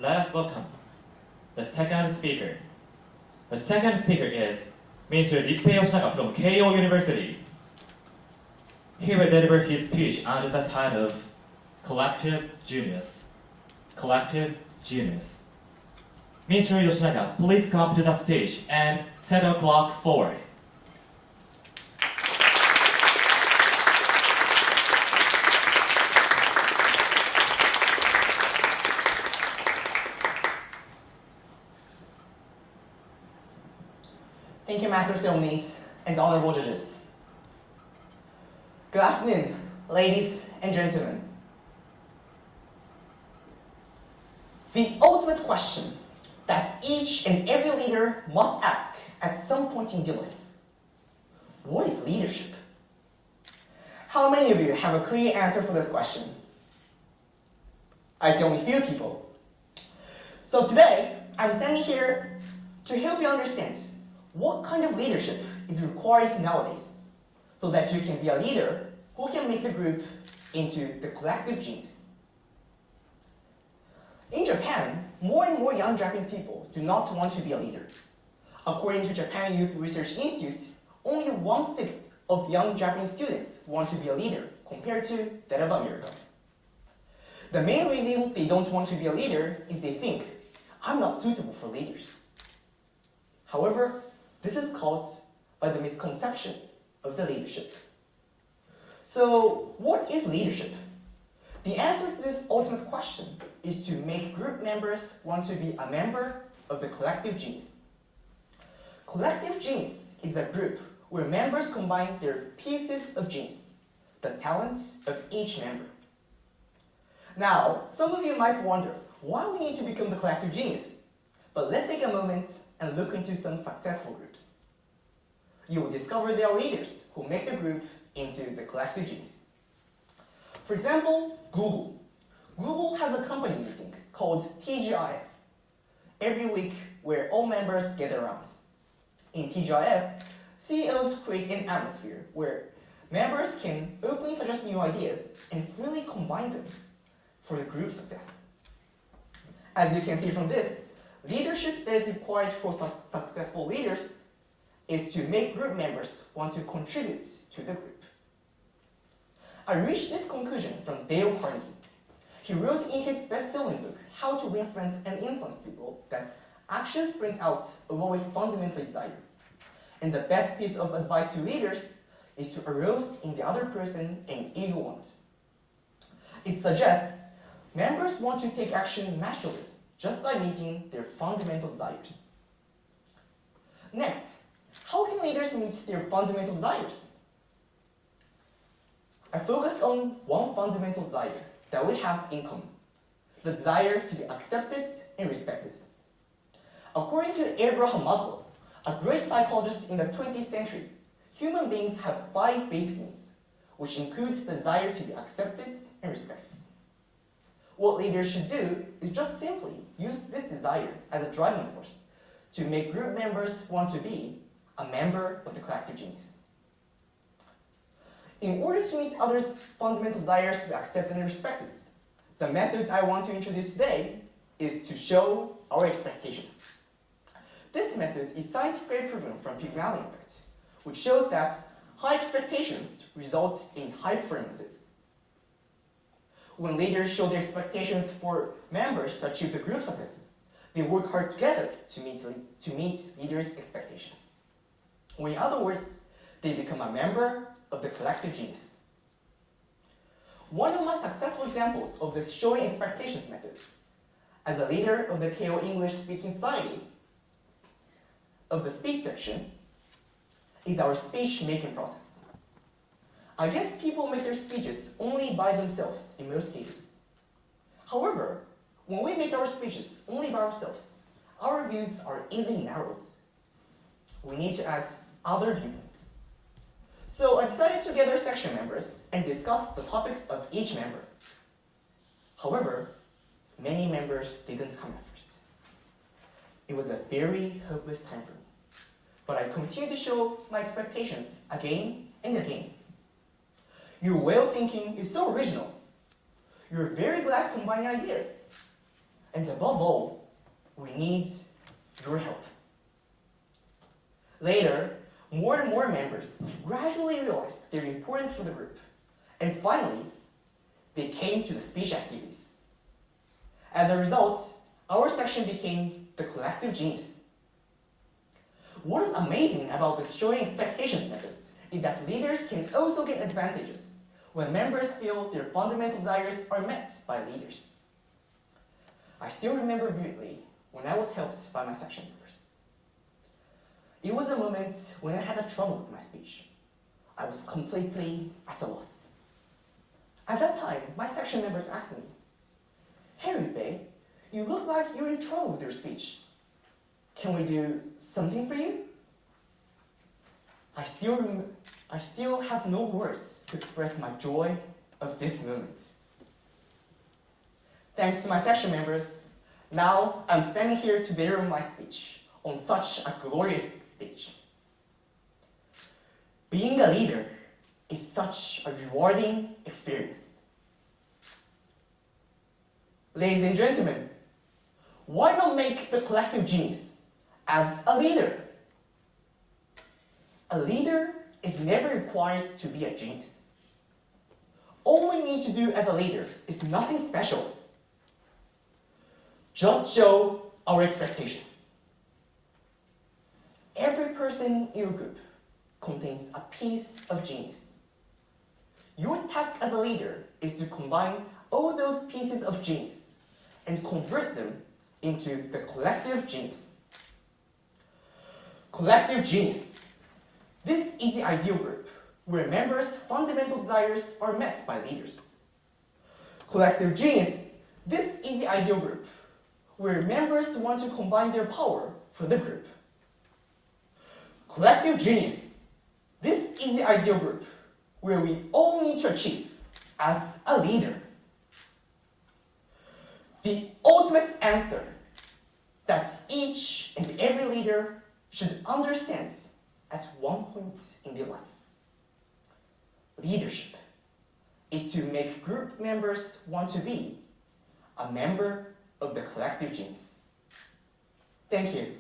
let us welcome the second speaker. The second speaker is Mr. Rippei Yoshinaga from Keio University. He will deliver his speech under the title of Collective Genius. Collective Genius. Mr. Yoshinaga, please come up to the stage and set the clock forward. Thank you, Master Ceremonies and honorable judges. Good afternoon, ladies and gentlemen. The ultimate question that each and every leader must ask at some point in their life: what is leadership? How many of you have a clear answer for this question? I see only few people. So today, I'm standing here to help you understand what kind of leadership is required nowadays, so that you can be a leader who can make the group into the collective genius. In Japan, more and more young Japanese people do not want to be a leader. According to Japan Youth Research Institute, only 1/6 of young Japanese students want to be a leader compared to that of America. The main reason they don't want to be a leader is they think, I'm not suitable for leaders. However, this is caused by the misconception of the leadership. So, what is leadership? The answer to this ultimate question is to make group members want to be a member of the collective genius. Collective genius is a group where members combine their pieces of genius, the talents of each member. Now, some of you might wonder why we need to become the collective genius. But let's take a moment and look into some successful groups. You will discover there are leaders who make the group into the collective genius. For example, Google. Google has a company meeting called TGIF every week where all members gather around. In TGIF, CEOs create an atmosphere where members can openly suggest new ideas and freely combine them for the group success. As you can see from this, leadership that is required for successful leaders is to make group members want to contribute to the group. I reached this conclusion from Dale Carnegie. He wrote in his best-selling book, How to Influence and Influence People, that action springs out of what we fundamentally desire. And the best piece of advice to leaders is to arouse in the other person an ego want. It suggests members want to take action naturally, just by meeting their fundamental desires. Next, how can leaders meet their fundamental desires? I focused on one fundamental desire that we have in common: the desire to be accepted and respected. According to Abraham Maslow, a great psychologist in the 20th century, human beings have 5 basic needs, which includes the desire to be accepted and respected. What leaders should do is just simply use this desire as a driving force to make group members want to be a member of the collective genius. In order to meet others' fundamental desires to be accepted and respected, the method I want to introduce today is to show our expectations. This method is scientifically proven from Pygmalion effect, which shows that high expectations result in high performances. When leaders show their expectations for members to achieve the group success, they work hard together to meet leaders' expectations. Or in other words, they become a member of the collective genius. One of my successful examples of this showing expectations methods, as a leader of the Keio English Speaking Society of the speech section, is our speech making process. I guess people make their speeches only by themselves in most cases. However, when we make our speeches only by ourselves, our views are easily narrowed. We need to add other viewpoints. So I decided to gather section members and discuss the topics of each member. However, many members didn't come at first. It was a very hopeless time for me. But I continued to show my expectations again and again. Your way of thinking is so original. You're very glad to combine ideas. And above all, we need your help. Later, more and more members gradually realized their importance for the group, and finally, they came to the speech activities. As a result, our section became the collective genius. What is amazing about the showing expectations methods is that leaders can also get advantages when members feel their fundamental desires are met by leaders. I still remember vividly when I was helped by my section members. It was a moment when I had a trouble with my speech. I was completely at a loss. At that time, my section members asked me, "Hey Rippei, you look like you're in trouble with your speech. Can we do something for you?" I still have no words to express my joy of this moment. Thanks to my section members, now I'm standing here to deliver my speech on such a glorious stage. Being a leader is such a rewarding experience. Ladies and gentlemen, why not make the collective genius as a leader? A leader is never required to be a genius. All we need to do as a leader is nothing special. Just show our expectations. Every person in your group contains a piece of genius. Your task as a leader is to combine all those pieces of genius and convert them into the collective genius. Collective genius. This is the ideal group where members' fundamental desires are met by leaders. Collective genius. This is the ideal group where members want to combine their power for the group. Collective genius. This is the ideal group where we all need to achieve as a leader. The ultimate answer that each and every leader should understand at one point in their life. Leadership is to make group members want to be a member of the collective genius. Thank you.